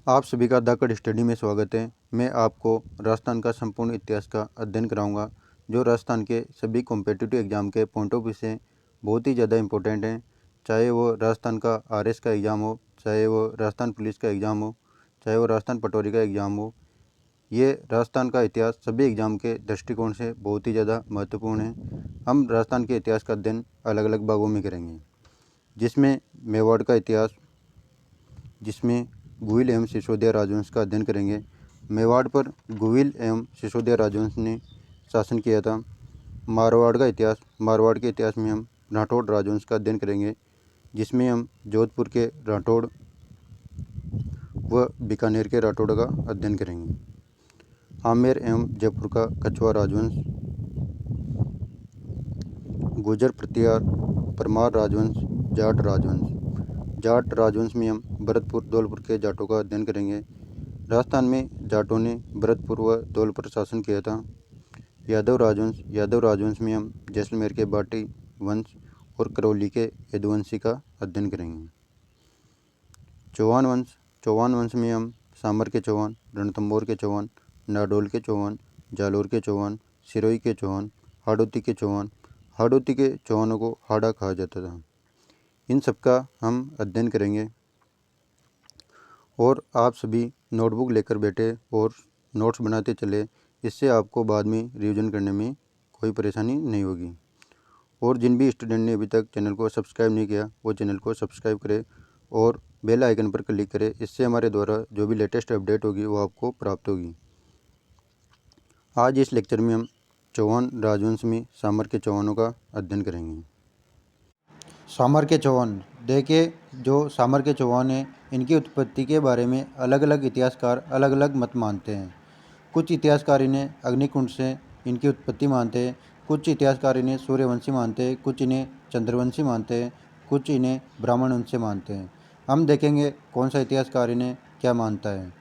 आप सभी का धाकड़ स्टडी में स्वागत है। मैं आपको राजस्थान का संपूर्ण इतिहास का अध्ययन कराऊंगा, जो राजस्थान के सभी कॉम्पिटिटिव एग्ज़ाम के पॉइंट ऑफ व्यू से बहुत ही ज़्यादा इम्पोर्टेंट हैं। चाहे वो राजस्थान का आरएस का एग्ज़ाम हो, चाहे वो राजस्थान पुलिस का एग्ज़ाम हो, चाहे वो राजस्थान पटवारी का एग्ज़ाम हो, ये राजस्थान का इतिहास सभी एग्ज़ाम के दृष्टिकोण से बहुत ही ज़्यादा महत्वपूर्ण है। हम राजस्थान के इतिहास का अध्ययन अलग अलग भागों में करेंगे, जिसमें मेवाड़ का इतिहास, जिसमें गुहिल एवं सिसोदिया राजवंश का अध्ययन करेंगे। मेवाड़ पर गुहिल एवं सिसोदिया राजवंश ने शासन किया था। मारवाड़ का इतिहास, मारवाड़ के इतिहास में हम राठौड़ राजवंश का अध्ययन करेंगे, जिसमें हम जोधपुर के राठौड़ व बीकानेर के राठौड़ का अध्ययन करेंगे। आमेर एवं जयपुर का कछुआ राजवंश, गुर्जर प्रतिहार, परमार राजवंश, जाट राजवंश। जाट राजवंश में हम भरतपुर धौलपुर के जाटों का अध्ययन करेंगे। राजस्थान में जाटों ने भरतपुर व धौलपुर पर शासन किया था। यादव राजवंश, यादव राजवंश में हम जैसलमेर के बाटी वंश और करौली के यदुवंशी का अध्ययन करेंगे। चौहान वंश, चौहान वंश में हम सामर के चौहान, रणथंभौर के चौहान, नाडोल के चौहान, जालोर के चौहान, सिरोही के चौहान, हाड़ौती के चौहान, हाड़ौती के चौहानों को हाड़ा कहा जाता था, इन सब का हम अध्ययन करेंगे। और आप सभी नोटबुक लेकर बैठे और नोट्स बनाते चले, इससे आपको बाद में रिवीजन करने में कोई परेशानी नहीं होगी। और जिन भी स्टूडेंट ने अभी तक चैनल को सब्सक्राइब नहीं किया, वो चैनल को सब्सक्राइब करें और बेल आइकन पर क्लिक करें। इससे हमारे द्वारा जो भी लेटेस्ट अपडेट होगी वो आपको प्राप्त होगी। आज इस लेक्चर में हम चौहान राजवंश में सामर के चौहानों का अध्ययन करेंगे। सामर के चौहान, देखिए जो सामर के चौहान हैं, इनकी उत्पत्ति के बारे में अलग अलग इतिहासकार अलग अलग मत मानते हैं। कुछ इतिहासकार इन्हें अग्निकुंड से इनकी उत्पत्ति मानते हैं, कुछ इतिहासकार इन्हें सूर्यवंशी मानते हैं, कुछ इन्हें चंद्रवंशी मानते हैं, कुछ इन्हें ब्राह्मण वंश से मानते हैं। हम देखेंगे कौन सा इतिहासकार इन्हें क्या मानता है।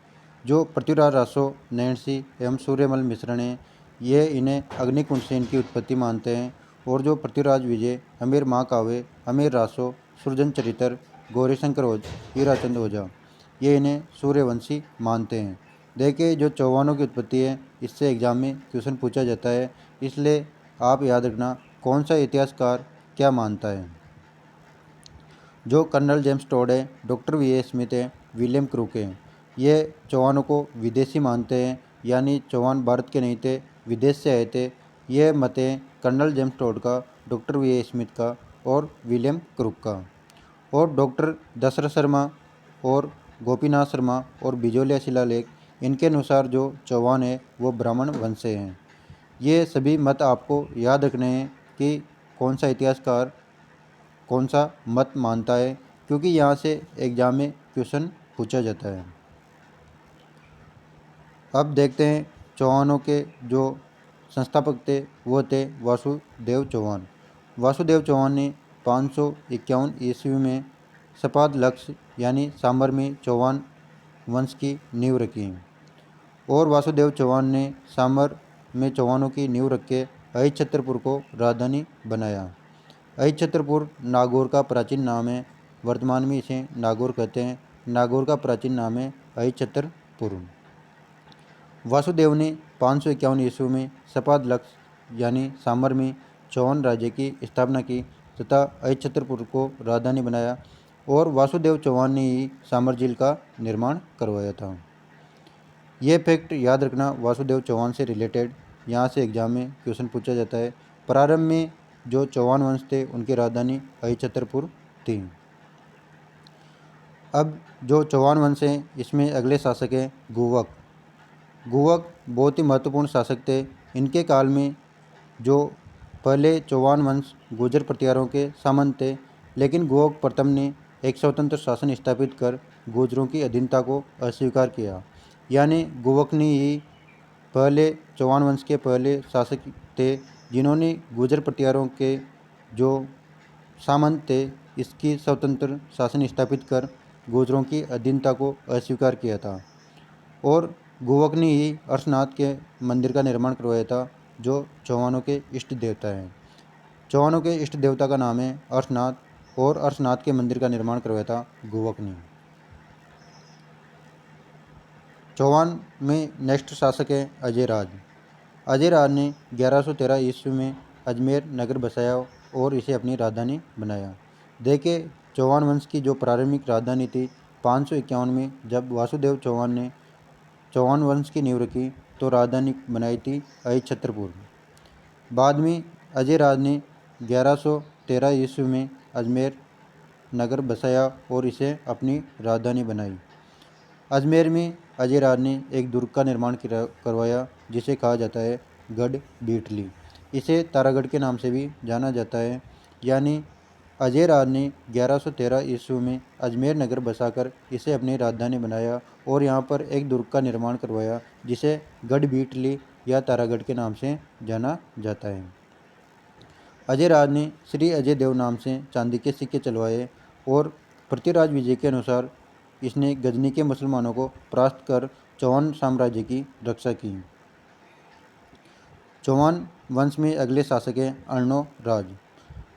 जो पृथ्वीराज रासो, नैणसी एवं सूर्यमल मिश्रण हैं, ये इन्हें अग्निकुंड से इनकी उत्पत्ति मानते हैं। और जो पृथ्वीराज विजय, हमीर महाकाव्य, हमीर रासो, सृजन चरित्र, गौरीशंकर हीराचंद ओझा, ये इन्हें सूर्यवंशी मानते हैं। देखिए जो चौहानों की उत्पत्ति है, इससे एग्जाम में क्वेश्चन पूछा जाता है, इसलिए आप याद रखना कौन सा इतिहासकार क्या मानता है। जो कर्नल जेम्स टोड है, डॉक्टर वी.ए. स्मिथ है, विलियम क्रूक है, ये चौहानों को विदेशी मानते हैं, यानी चौहान भारत के नहीं थे, विदेश से आए थे। ये मत है कर्नल जेम्स टोड का, डॉक्टर वी.ए. स्मिथ का और विलियम क्रूक का। और डॉक्टर दशरथ शर्मा और गोपीनाथ शर्मा और बिजोलिया शिलालेख, इनके अनुसार जो चौहान है वो ब्राह्मण वंश से हैं। ये सभी मत आपको याद रखने हैं कि कौन सा इतिहासकार कौन सा मत मानता है, क्योंकि यहाँ से एग्जाम में क्वेश्चन पूछा जाता है। अब देखते हैं चौहानों के जो संस्थापक थे वो थे वासुदेव चौहान। वासुदेव चौहान ने 551 ईस्वी में सपाद लक्ष्य यानी सांबर में चौहान वंश की नींव रखी। और वासुदेव चौहान ने सांबर में चौहानों की नींव रख के अहिच्छत्रपुर को राजधानी बनाया। अहिच्छत्रपुर नागौर का प्राचीन नाम है, वर्तमान में इसे नागौर कहते हैं। नागौर का प्राचीन नाम है अहिच्छत्रपुर। वासुदेव ने 551 ईस्वी में सपाद लक्ष्य यानी सांबर में चौहान राज्य की स्थापना की तथा अहिच्छत्रपुर को राजधानी बनाया। और वासुदेव चौहान ने ही सांबर झील का निर्माण करवाया था। ये फैक्ट याद रखना वासुदेव चौहान से रिलेटेड, यहाँ से एग्जाम में क्वेश्चन पूछा जाता है। प्रारंभ में जो चौहान वंश थे उनकी राजधानी अहिच्छत्रपुर थी। अब जो चौहान वंश हैं, इसमें अगले शासक हैं गुवक। गुवक बहुत ही महत्वपूर्ण शासक थे। इनके काल में जो पहले चौहान वंश गुर्जर प्रतिहारों के सामंत थे, लेकिन गुवक प्रथम ने एक स्वतंत्र शासन स्थापित कर गुर्जरों की अधीनता को अस्वीकार किया। यानी गुवक ने ही पहले चौहान वंश के पहले शासक थे, जिन्होंने गुर्जर प्रतिहारों के जो सामंत थे इसकी स्वतंत्र शासन स्थापित कर गुर्जरों की अधीनता को अस्वीकार किया था। और गुवक ने ही अर्शनाथ के मंदिर का निर्माण करवाया था, जो चौहानों के इष्ट देवता हैं। चौहानों के इष्ट देवता का नाम है अर्शनाथ, और अर्शनाथ के मंदिर का निर्माण करवाया था गुवक ने। चौहान में नेक्स्ट शासक हैं अजय राज। अजय राज ने 1113 ईस्वी में अजमेर नगर बसाया और इसे अपनी राजधानी बनाया। देखिए, चौहान वंश की जो प्रारंभिक राजधानी थी 551 में जब वासुदेव चौहान ने चौहान वंश की नींव रखी तो राजधानी बनाई थी अहिछत्रपुर। बाद में अजय राज ने 1113 ईस्वी में अजमेर नगर बसाया और इसे अपनी राजधानी बनाई। अजमेर में अजय राज ने एक दुर्ग का निर्माण करवाया जिसे कहा जाता है गढ़ बीटली। इसे तारागढ़ के नाम से भी जाना जाता है। यानी अजय राज ने 1113 ईस्वी में अजमेर नगर बसाकर इसे अपनी राजधानी बनाया और यहाँ पर एक दुर्ग का निर्माण करवाया जिसे गढ़ बीटली या तारागढ़ के नाम से जाना जाता है। अजय राज ने श्री अजय देव नाम से चांदी के सिक्के चलवाए और पृथ्वीराज विजय के अनुसार इसने गजनी के मुसलमानों को परास्त कर चौहान साम्राज्य की रक्षा की। चौहान वंश में अगले शासक हैं अर्णोराज।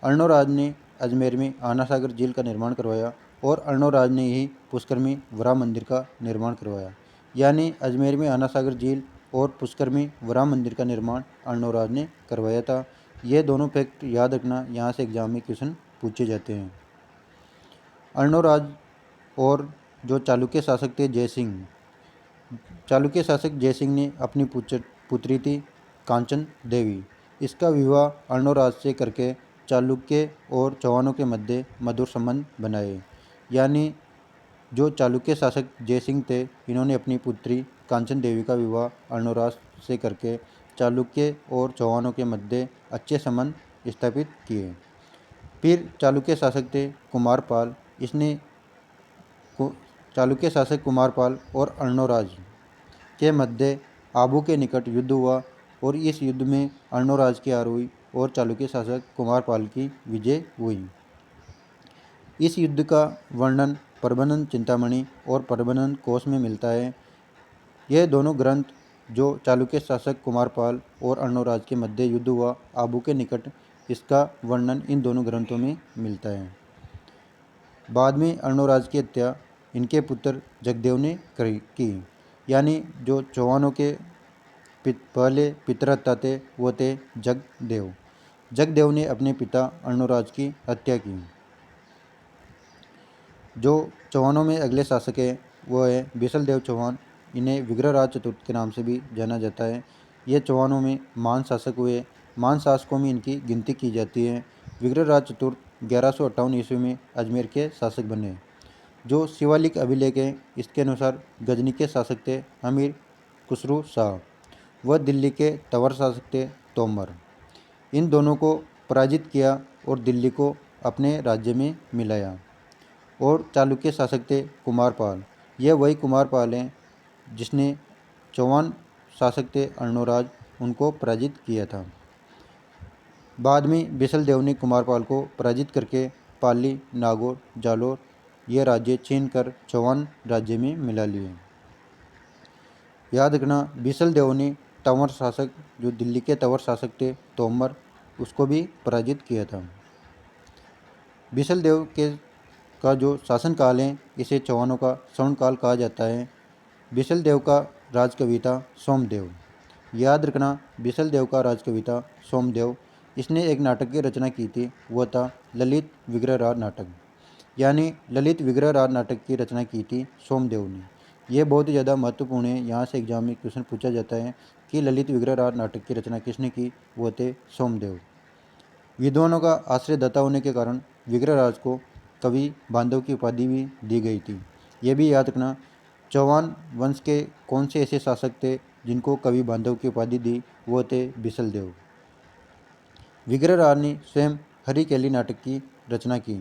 अर्णोराज ने अजमेर में आनासागर झील का निर्माण करवाया और अर्णोराज ने ही पुष्कर में वराह मंदिर का निर्माण करवाया। यानी अजमेर में आनासागर झील और पुष्कर में वराह मंदिर का निर्माण अर्णोराज ने करवाया था। ये दोनों फैक्ट याद रखना, यहाँ से एग्जाम में क्वेश्चन पूछे जाते हैं। अर्णोराज और जो चालुक्य शासक थे जयसिंह, चालुक्य शासक जयसिंह ने अपनी पुत्री थी कांचन देवी। इसका विवाह अर्णोराज से करके चालुक्य और चौहानों के मध्य मधुर संबंध बनाए। यानी जो चालुक्य शासक जयसिंह थे इन्होंने अपनी पुत्री कांचन देवी का विवाह अर्णोराज से करके चालुक्य और चौहानों के मध्य अच्छे संबंध स्थापित किए। फिर चालुक्य शासक थे कुमारपाल। इसने चालुक्य शासक कुमारपाल और अर्णोराज के मध्य आबू के निकट युद्ध हुआ और इस युद्ध में अर्णोराज की हार हुई और चालुक्य शासक कुमारपाल की विजय हुई। इस युद्ध का वर्णन प्रबंधन चिंतामणि और प्रबंधन कोश में मिलता है। यह दोनों ग्रंथ जो चालुक्य शासक कुमारपाल और अर्णोराज के मध्य युद्ध हुआ आबू के निकट, इसका वर्णन इन दोनों ग्रंथों में मिलता है। बाद में अर्णोराज की हत्या इनके पुत्र जगदेव ने की। यानी जो चौहानों के पहले पितृहत्ता थे वो थे जगदेव। जगदेव ने अपने पिता अर्णोराज की हत्या की। जो चौहानों में अगले शासक है वो है बिसलदेव चौहान। इन्हें विग्रहराज चतुर्थ के नाम से भी जाना जाता है। ये चौहानों में महान शासक हुए। महान शासकों में इनकी गिनती की जाती है। विग्रहराज चतुर्थ 1158 ईस्वी में अजमेर के शासक बने। जो शिवालिक अभिलेख है इसके अनुसार गजनी के शासक थे अमीर खुसरू शाह। वह दिल्ली के तंवर शासक थे तोमर। इन दोनों को पराजित किया और दिल्ली को अपने राज्य में मिलाया। और चालुक्य शासक थे कुमारपाल। यह वही कुमारपाल हैं जिसने चौहान शासक थे अर्णोराज उनको पराजित किया था। बाद में बिसलदेव ने कुमारपाल को पराजित करके पाली, नागौर, जालोर ये राज्य छीन कर चौहान राज्य में मिला लिए। याद रखना, बिसलदेव ने तंवर शासक जो दिल्ली के तंवर शासक थे तोमर, उसको भी पराजित किया था। बिसलदेव के का जो शासनकाल है इसे चौहानों का स्वर्णकाल कहा जाता है। बिसलदेव का राजकवि था सोमदेव। याद रखना, बिसलदेव का राजकवि था सोमदेव। इसने एक नाटक की रचना की थी, वह था ललित विग्रहराज नाटक। यानी ललित विग्रहराज नाटक की रचना की थी सोमदेव ने। यह बहुत ही ज़्यादा महत्वपूर्ण है। यहाँ से एग्जाम में क्वेश्चन पूछा जाता है कि ललित विग्रहराज नाटक की रचना किसने की, वो थे सोमदेव। विद्वानों का आश्रयदाता होने के कारण विग्रहराज को कवि बांधव की उपाधि भी दी गई थी। यह भी याद रखना, चौहान वंश के कौन से ऐसे शासक थे जिनको कवि बांधव की उपाधि दी, वो थे बिसलदेव। विग्रहराज ने स्वयं हरिकेली नाटक की रचना की।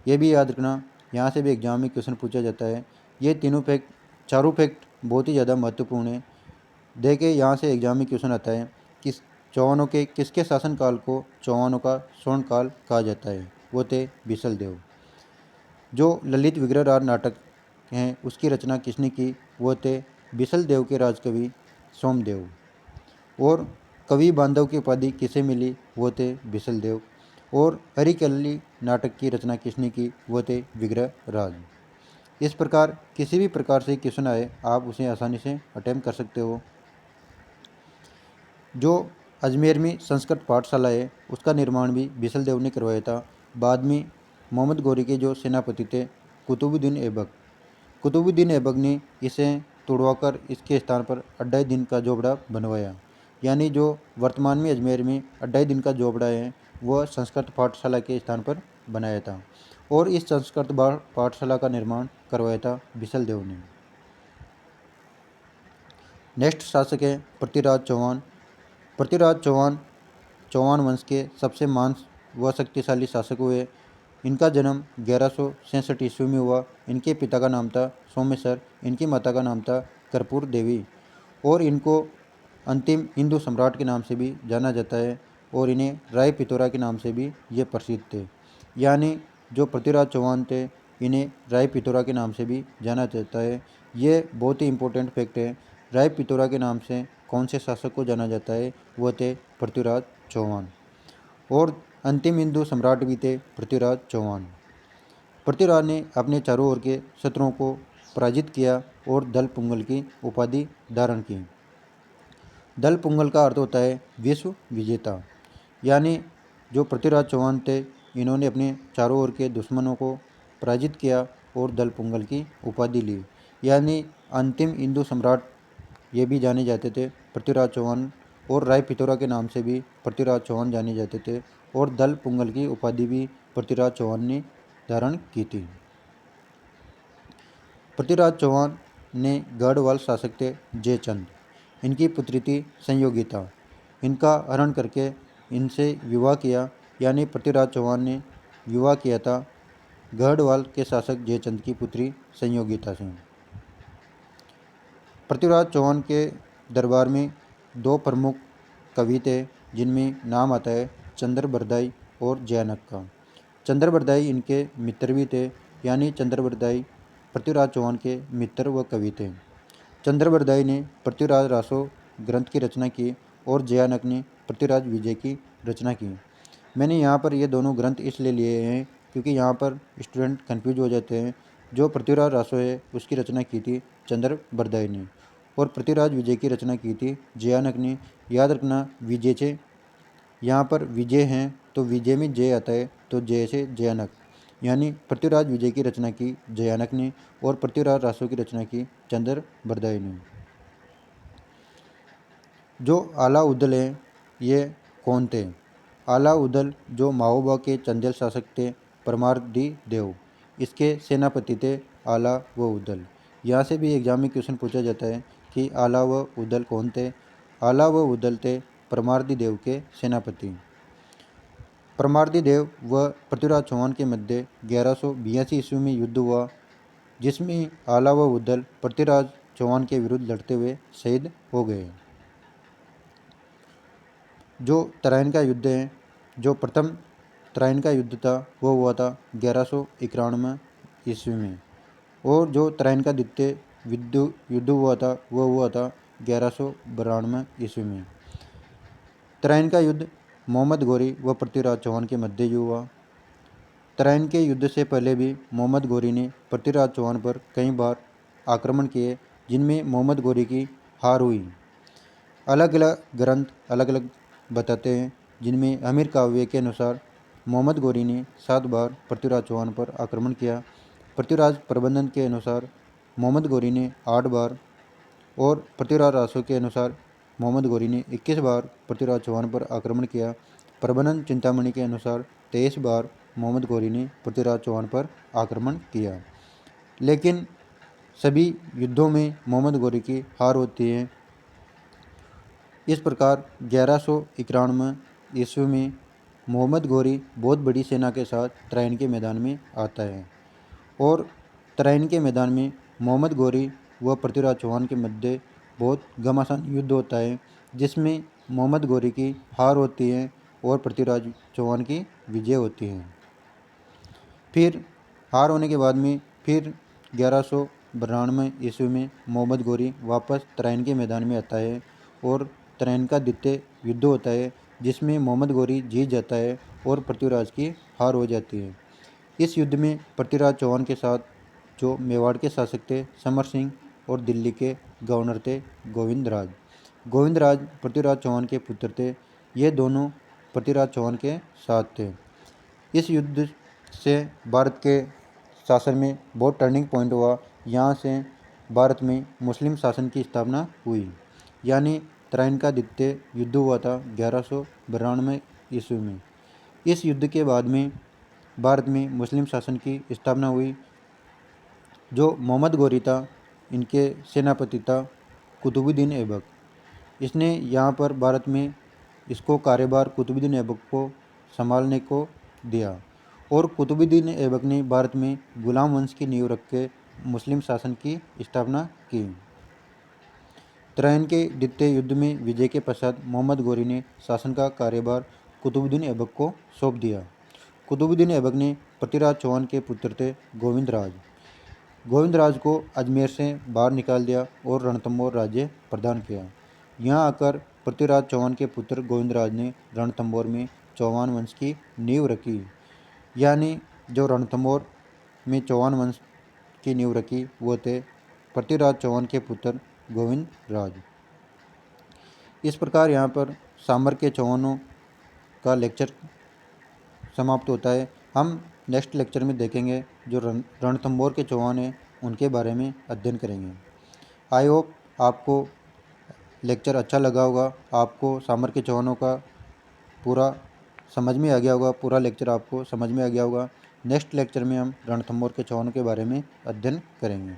यह भी याद रखना, यहाँ से भी एग्जाम में क्वेश्चन पूछा जाता है। ये चारों फैक्ट बहुत ही ज़्यादा महत्वपूर्ण है। देखे, यहाँ से एग्जाम में क्वेश्चन आता है कि चौहानों के किसके शासनकाल को चौहानों का स्वर्णकाल कहा जाता है, वो थे बिसलदेव। जो ललित विग्रहराज नाटक हैं उसकी रचना किसने की, वो थे बिसलदेव के राजकवि सोमदेव। और कवि बांधव की उपाधि किसे मिली, वो थे बिसलदेव। और हरिकेली नाटक की रचना किसने की, वो थे विग्रहराज। इस प्रकार किसी भी प्रकार से क्वेश्चन आए आप उसे आसानी से अटेम्प्ट कर सकते हो। जो अजमेर में संस्कृत पाठशाला है उसका निर्माण भी बिसल देव ने करवाया था। बाद में मोहम्मद गौरी के जो सेनापति थे कुतुबुद्दीन ऐबक ने इसे तोड़वाकर इसके स्थान पर अड्डाई दिन का झोपड़ा बनवाया। यानी जो वर्तमान में अजमेर में अड्डाई दिन का झोपड़ा है वह संस्कृत पाठशाला के स्थान पर बनाया था और इस संस्कृत पाठशाला का निर्माण करवाया था बिसल देव ने। नेक्स्ट शासक है पृथ्वीराज चौहान। पृथ्वीराज चौहान चौहान वंश के सबसे महान व शक्तिशाली शासक हुए। इनका जन्म 1166 ईस्वी में हुआ। इनके पिता का नाम था सोमेश्वर, इनकी माता का नाम था कर्पूर देवी और इनको अंतिम हिंदू सम्राट के नाम से भी जाना जाता है और इन्हें राय पिथौरा के नाम से भी ये प्रसिद्ध थे। यानी जो पृथ्वीराज चौहान थे इन्हें राय पिथौरा के नाम से भी जाना जाता है। ये बहुत ही इम्पोर्टेंट फैक्ट है। राय पिथौरा के नाम से कौन से शासक को जाना जाता है, वो थे पृथ्वीराज चौहान और अंतिम हिंदू सम्राट भी थे पृथ्वीराज चौहान। पृथ्वीराज ने अपने चारों ओर के शत्रुओं को पराजित किया और दल पुंगल की उपाधि धारण की। दल पुंगल का अर्थ होता है विश्व विजेता। यानी जो पृथ्वीराज चौहान थे इन्होंने अपने चारों ओर के दुश्मनों को पराजित किया और दल पुंगल की उपाधि ली। यानी अंतिम हिंदू सम्राट ये भी जाने जाते थे पृथ्वीराज चौहान और राय पिथौरा के नाम से भी पृथ्वीराज चौहान जाने जाते थे और दल पुंगल की उपाधि भी पृथ्वीराज चौहान ने धारण की थी। पृथ्वीराज चौहान ने गढ़वाल शासक थे जयचंद। इनकी पुत्री थी संयोगिता। इनका हरण करके इनसे विवाह किया। यानी पृथ्वीराज चौहान ने विवाह किया था गढ़वाल के शासक जयचंद की पुत्री संयोगिता से। पृथ्वीराज चौहान के दरबार में दो प्रमुख कवि थे जिनमें नाम आता है चंद्रबरदाई और जयानक का। चंद्रबरदाई इनके मित्र भी थे। यानी चंद्रबरदाई पृथ्वीराज चौहान के मित्र व कवि थे। चंद्रबरदाई ने पृथ्वीराज रासो ग्रंथ की रचना की और जयानक ने पृथ्वीराज विजय की रचना की। मैंने यहाँ पर ये दोनों ग्रंथ इसलिए लिए हैं क्योंकि यहाँ पर स्टूडेंट कन्फ्यूज हो जाते हैं। जो पृथ्वीराज रासो है उसकी रचना की थी चंद्रबरदाई ने और पृथ्वीराज विजय की रचना की थी जयानक ने। याद रखना विजय से यहाँ पर विजय हैं तो विजय में जय आता है तो जय से जयानक। यानी पृथ्वीराज विजय की रचना की जयानक ने और पृथ्वीराज रासो की रचना की चंद्रबरदाई ने। जो आला उदल है ये कौन थे? आला उदल जो महोबा के चंदेल शासक थे परमारदी देव, इसके सेनापति थे आला व उदल। यहाँ से भी एग्जाम में क्वेश्चन पूछा जाता है कि आला व उदल कौन थे। आला व उदल थे परमारदी देव के सेनापति। परमारदी देव व पृथ्वीराज चौहान के मध्य 1182 ईस्वी में युद्ध हुआ जिसमें आला व उदल पृथ्वीराज चौहान के विरुद्ध लड़ते हुए शहीद हो गए। जो तराइन का युद्ध है, जो प्रथम तराइन का युद्ध था वो हुआ था 1191 ईस्वी में और जो तराइन का द्वितीय युद्ध हुआ था वो हुआ था 1192 ईस्वी में। तराइन का युद्ध मोहम्मद गौरी व पृथ्वीराज चौहान के मध्य हुआ। तराइन के युद्ध से पहले भी मोहम्मद गौरी ने पृथ्वीराज चौहान पर कई बार आक्रमण किए जिनमें मोहम्मद गौरी की हार हुई। अलग अलग ग्रंथ अलग अलग बताते हैं जिनमें अमीर काव्य के अनुसार मोहम्मद गौरी ने 7 बार पृथ्वीराज चौहान पर आक्रमण किया। पृथ्वीराज प्रबंधन के अनुसार मोहम्मद गौरी ने 8 बार और पृथ्वीराज रासो के अनुसार मोहम्मद गौरी ने 21 बार पृथ्वीराज चौहान पर आक्रमण किया। प्रबंधन चिंतामणि के अनुसार 23 बार मोहम्मद गौरी ने पृथ्वीराज चौहान पर आक्रमण किया। लेकिन सभी युद्धों में मोहम्मद गौरी की हार होती है। इस प्रकार 1191 ईस्वी में मोहम्मद गौरी बहुत बड़ी सेना के साथ तराइन के मैदान में आता है और तराइन के मैदान में मोहम्मद गौरी व पृथ्वीराज चौहान के मध्य बहुत घमासान युद्ध होता है जिसमें मोहम्मद गौरी की हार होती है और पृथ्वीराज चौहान की विजय होती है। फिर हार होने के बाद में फिर 1192 ईस्वी में मोहम्मद गौरी वापस तराइन के मैदान में आता है और तराइन का द्वितीय युद्ध होता है जिसमें मोहम्मद गौरी जीत जाता है और पृथ्वीराज की हार हो जाती है। इस युद्ध में पृथ्वीराज चौहान के साथ जो मेवाड़ के शासक थे समर सिंह और दिल्ली के गवर्नर थे गोविंदराज। गोविंदराज पृथ्वीराज चौहान के पुत्र थे। ये दोनों पृथ्वीराज चौहान के साथ थे। इस युद्ध से भारत के शासन में बहुत टर्निंग पॉइंट हुआ। यहाँ से भारत में मुस्लिम शासन की स्थापना हुई, यानी तराइन का द्वितीय युद्ध हुआ था 1192 ईस्वी में। इस युद्ध के बाद में भारत में मुस्लिम शासन की स्थापना हुई। जो मोहम्मद गौरी था, इनके सेनापति था कुतुबुद्दीन ऐबक। इसने यहाँ पर भारत में इसको कार्यभार कुतुबुद्दीन ऐबक को संभालने को दिया और कुतुबुद्दीन ऐबक ने भारत में गुलाम वंश की नींव रख के मुस्लिम शासन की स्थापना की। तराइन के द्वितीय युद्ध में विजय के पश्चात मोहम्मद गौरी ने शासन का कार्यभार कुतुबुद्दीन ऐबक को सौंप दिया। कुतुबुद्दीन ऐबक ने पृथ्वीराज चौहान के पुत्र थे गोविंदराज। गोविंदराज को अजमेर से बाहर निकाल दिया और रणथंभौर राज्य प्रदान किया। यहाँ आकर पृथ्वीराज चौहान के पुत्र गोविंदराज ने रणथंभौर में चौहान वंश की नींव रखी, यानी जो रणथंभौर में चौहान वंश की नींव रखी वो थे पृथ्वीराज चौहान के पुत्र गोविंदराज। इस प्रकार यहाँ पर सामर के चौहानों का लेक्चर समाप्त होता है। हम नेक्स्ट लेक्चर में देखेंगे जो रणथंभौर के चौहान हैं उनके बारे में अध्ययन करेंगे। आई होप आपको लेक्चर अच्छा लगा होगा, आपको सामर के चौहानों का पूरा समझ में आ गया होगा, पूरा लेक्चर आपको समझ में आ गया होगा। नेक्स्ट लेक्चर में हम रणथंभौर के चौहानों के बारे में अध्ययन करेंगे।